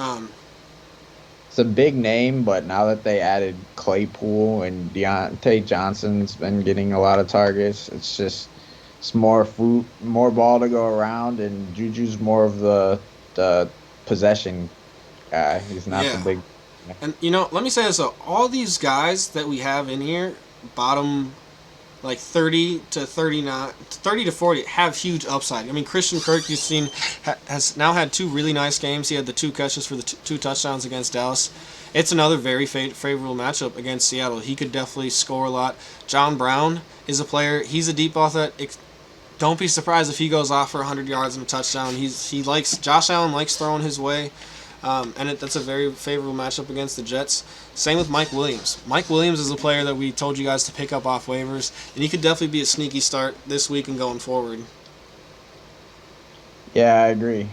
It's a big name, but now that they added Claypool and Deontay Johnson's been getting a lot of targets, it's more ball to go around, and Juju's more of the possession guy. He's not the big. And let me say this though: all these guys that we have in here, bottom, like 30 to 39, 30 to 40, have huge upside. I mean, Christian Kirk, you've seen, has now had 2 really nice games. He had the 2 catches for the 2 touchdowns against Dallas. It's another very favorable matchup against Seattle. He could definitely score a lot. John Brown is a player. He's a deep ball threat. Don't be surprised if he goes off for 100 yards and a touchdown. Josh Allen likes throwing his way. That's a very favorable matchup against the Jets. Same with Mike Williams. Mike Williams is a player that we told you guys to pick up off waivers, and he could definitely be a sneaky start this week and going forward. Yeah, I agree.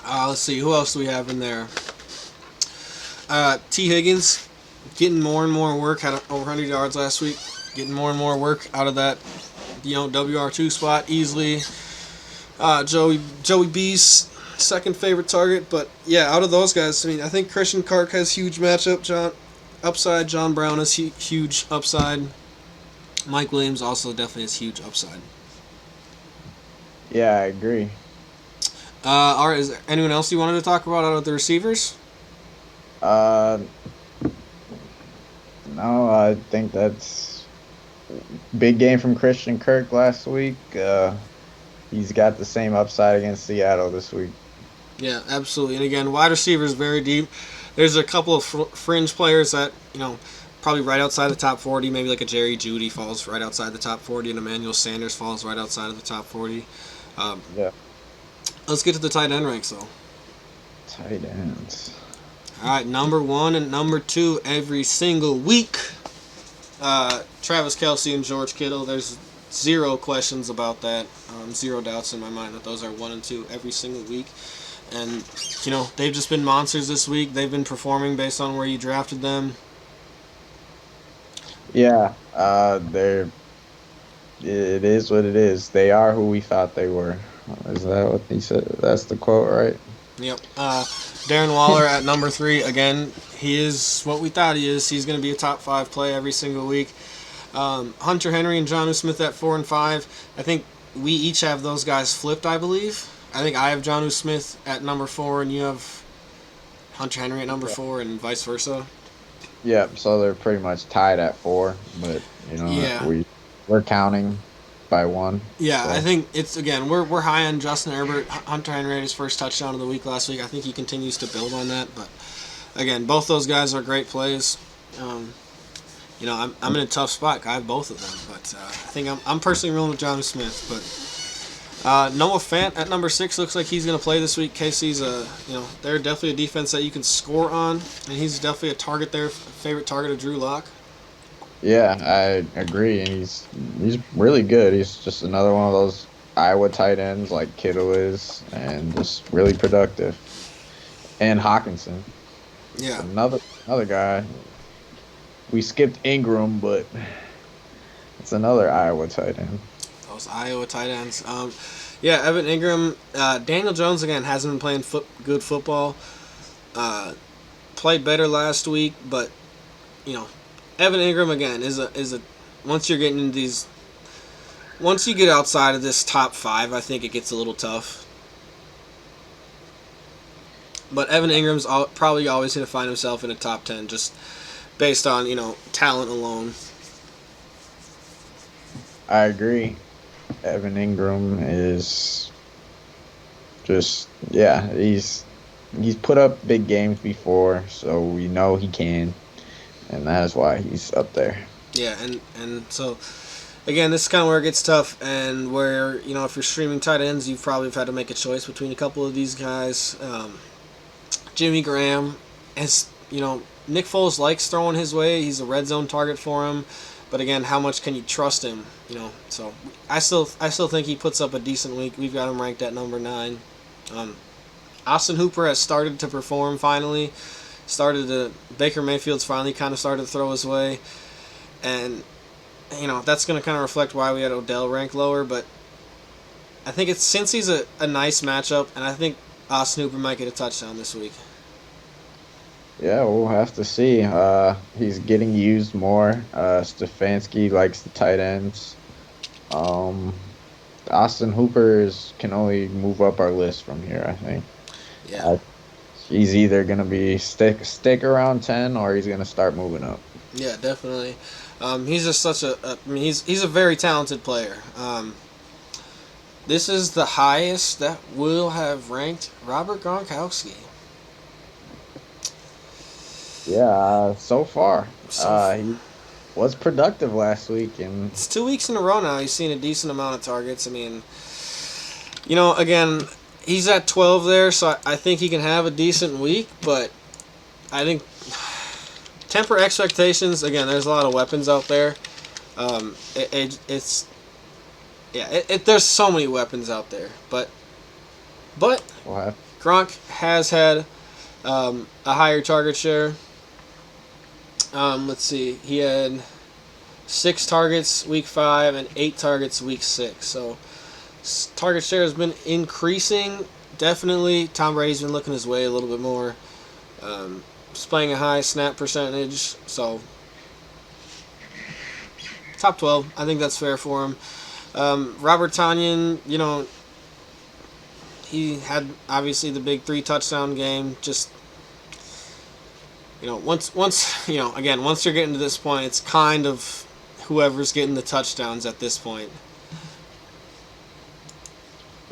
Let's see, who else do we have in there? T. Higgins, getting more and more work, had over 100 yards last week, getting more and more work out of that, WR2 spot easily. Joey B's second favorite target, but yeah, out of those guys, I mean, I think Christian Kirk has huge matchup upside. John Brown has huge upside. Mike Williams also definitely has huge upside. Yeah, I agree. Is there anyone else you wanted to talk about out of the receivers? Uh, no, I think that's big game from Christian Kirk last week. He's got the same upside against Seattle this week. Yeah, absolutely. And again, wide receivers very deep. There's a couple of fringe players that probably right outside the top 40. Maybe like a Jerry Jeudy falls right outside the top 40, and Emmanuel Sanders falls right outside of the top 40. Um, Yeah, let's get to the tight end ranks though. tight ends. All right, number one and number two every single week. Travis Kelce and George Kittle. There's zero questions about that. Zero doubts in my mind that those are one and two every single week. And they've just been monsters this week. They've been performing based on where you drafted them. Yeah, they're. It is what it is. They are who we thought they were. Is that what he said? That's the quote, right? Yep. Darren Waller at number three. Again, he is what we thought he is. He's going to be a top 5 play every single week. Hunter Henry and Jonnu Smith at 4 and 5. I think we each have those guys flipped, I believe. I think I have Jonnu Smith at number 4 and you have Hunter Henry at number 4 and vice versa. Yeah, so they're pretty much tied at 4, but Yeah. we're counting by 1. Yeah, so. I think it's again we're high on Justin Herbert. Hunter Henry had his first touchdown of the week last week. I think he continues to build on that, but again, both those guys are great plays. I'm in a tough spot. I have both of them, but I think I'm personally rolling with Jonnu Smith. But Noah Fant at number 6 looks like he's going to play this week. KC's they're definitely a defense that you can score on, and he's definitely a target there, favorite target of Drew Lock. Yeah, I agree, and he's really good. He's just another one of those Iowa tight ends like Kittle is, and just really productive. And Hawkinson, Yeah, another guy. We skipped Ingram, but it's another Iowa tight end. those Iowa tight ends. Evan Ingram, Daniel Jones again hasn't been playing good football. Played better last week, but Evan Ingram again is a once you're getting into these, once you get outside of this top 5, I think it gets a little tough. But Evan Ingram's probably always going to find himself in a top 10 just based on talent alone. I agree. Evan Ingram is just he's put up big games before, so we know he can, and that is why he's up there. Yeah, and so again, this is kind of where it gets tough, and where if you're streaming tight ends, you probably have had to make a choice between a couple of these guys. Jimmy Graham, as Nick Foles likes throwing his way. He's a red zone target for him, but again, how much can you trust him? So I still think he puts up a decent week. We've got him ranked at number 9. Austin Hooper has started to perform finally. Baker Mayfield's finally kind of started to throw his way, and that's going to kind of reflect why we had Odell ranked lower. But I think it's since he's a nice matchup, and I think Austin Hooper might get a touchdown this week. Yeah, we'll have to see. He's getting used more. Stefanski likes the tight ends. Austin Hooper can only move up our list from here, I think. Yeah. He's either going to be stick around 10 or he's going to start moving up. Yeah, definitely. He's just such he's a very talented player. This is the highest that we'll have ranked Robert Gronkowski. Yeah, so far. He was productive last week, and it's 2 weeks in a row now. He's seen a decent amount of targets. I mean, again, he's at 12 there, so I think he can have a decent week, but I think temper expectations. Again, there's a lot of weapons out there. There's so many weapons out there, but Gronk has had a higher target share. Let's see, he had 6 targets week 5 and 8 targets week 6. So target share has been increasing. Definitely, Tom Brady's been looking his way a little bit more. He's playing a high snap percentage, so top 12. I think that's fair for him. Robert Tonyan, he had obviously the big 3 touchdown game. Just once you're getting to this point, it's kind of whoever's getting the touchdowns at this point.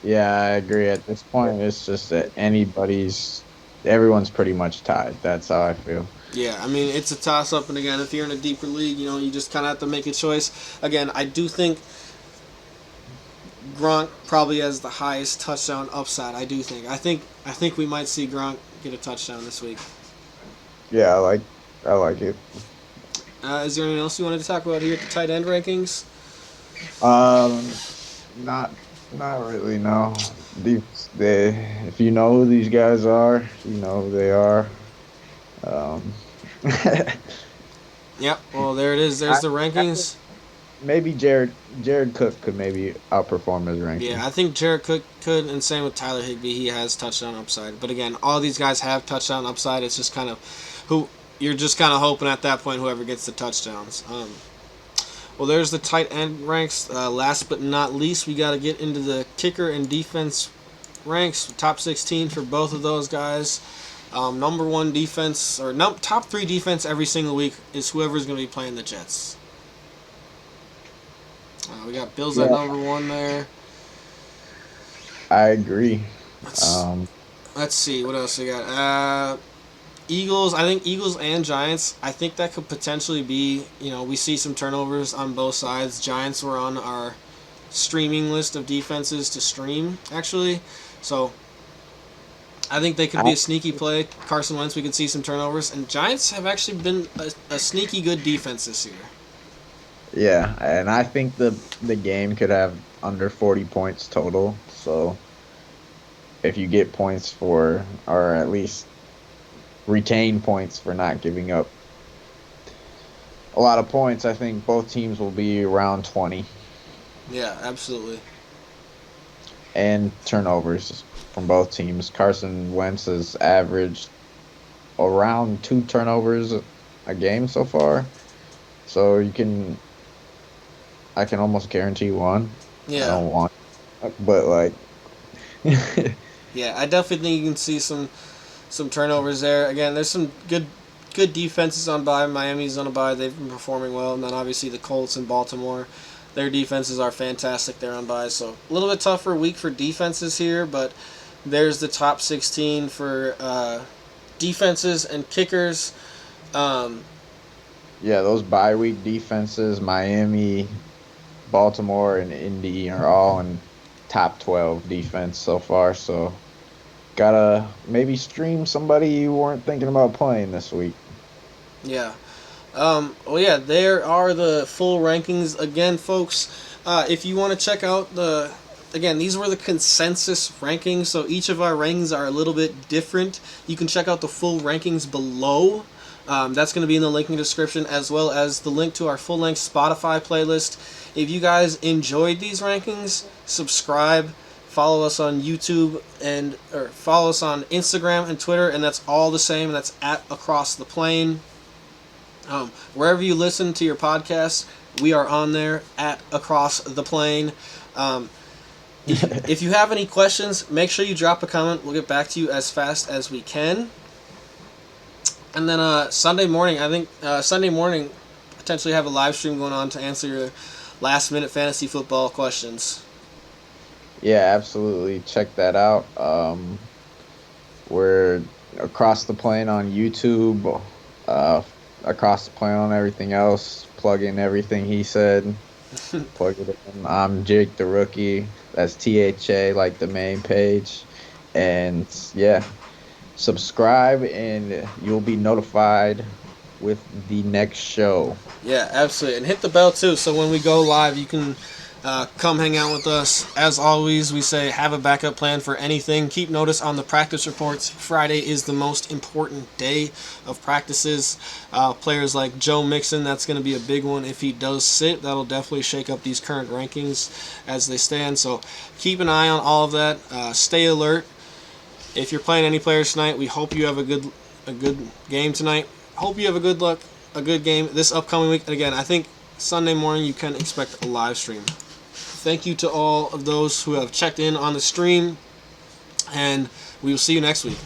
Yeah, I agree. At this point, it's just that everyone's pretty much tied. That's how I feel. Yeah, I mean, it's a toss up, and again, if you're in a deeper league, you just kind of have to make a choice. Again, I do think Gronk probably has the highest touchdown upside. I think we might see Gronk get a touchdown this week. Yeah, I like it. Is there anything else you wanted to talk about here at the tight end rankings? Um, not not really. No, if you know who these guys are, you know who they are. Um, Yep. Well, there it is. There's I, the rankings. maybe Jared Cook could maybe outperform his Yeah, ranking. I think Jared Cook could, and same with Tyler Higbee. He has touchdown upside. But again, all these guys have touchdown upside. It's just kind of who you're just kind of hoping at that point whoever gets the touchdowns. Well, there's the tight end ranks. Last but not least, we got to get into the kicker and defense ranks. Top 16 for both of those guys. Number one defense or top 3 defense every single week is whoever's going to be playing the Jets. We got Bills at Yeah, number 1 there. I agree. Let's Um, let's see what else we got. Eagles. I think Eagles and Giants. I think that could potentially be. We see some turnovers on both sides. Giants were on our streaming list of defenses to stream actually, so I think they could be I, a sneaky play. Carson Wentz. We could see some turnovers, and Giants have actually been a sneaky good defense this year. yeah, and I think the game could have under 40 points total. So if you get points for, or at least retain points for not giving up a lot of points, I think both teams will be around 20 Yeah, absolutely. and turnovers from both teams. Carson Wentz has averaged around 2 turnovers a game so far. So I can almost guarantee one. I Yeah, don't want, but like, yeah. I definitely think you can see some turnovers there. Again, there's some good defenses on bye. Miami's on a bye. They've been performing well, and then obviously the Colts and Baltimore, their defenses are fantastic. They're on bye, so a little bit tougher week for defenses here. But there's the top 16 for defenses and kickers. Um, yeah, those bye week defenses, Miami, Baltimore, and Indy are all in top 12 defense so far. So gotta maybe stream somebody you weren't thinking about playing this week. yeah. Well, yeah, there are the full rankings again, folks. If you want to check out again, these were the consensus rankings, so each of our rankings are a little bit different. You can check out the full rankings below. That's going to be in the link in the description, as well as the link to our full-length Spotify playlist. If you guys enjoyed these rankings, subscribe, follow us on YouTube, or follow us on Instagram and Twitter, and that's all the same. That's at Across the Plane. Wherever you listen to your podcasts, we are on there at Across the Plane. Um, if you have any questions, make sure you drop a comment. We'll get back to you as fast as we can. And then Sunday morning, I think Sunday morning, potentially have a live stream going on to answer your last minute fantasy football questions. Yeah, absolutely. Check that out. We're across the plane on YouTube, across the plane on everything else. Plug in everything he said. Plug it in. I'm Jake the Rookie. That's THA, like the main page. And yeah, subscribe and you'll be notified with the next show. Yeah, absolutely. And hit the bell too, so when we go live, you can come hang out with us. As always, we say have a backup plan for anything. Keep notice on the practice reports. Friday is the most important day of practices. Players like Joe Mixon, that's going to be a big one. If he does sit, that'll definitely shake up these current rankings as they stand. So keep an eye on all of that. Stay alert. If you're playing any players tonight, we hope you have a good game tonight. Hope you have a good game this upcoming week. And again, I think Sunday morning you can expect a live stream. Thank you to all of those who have checked in on the stream. And we will see you next week.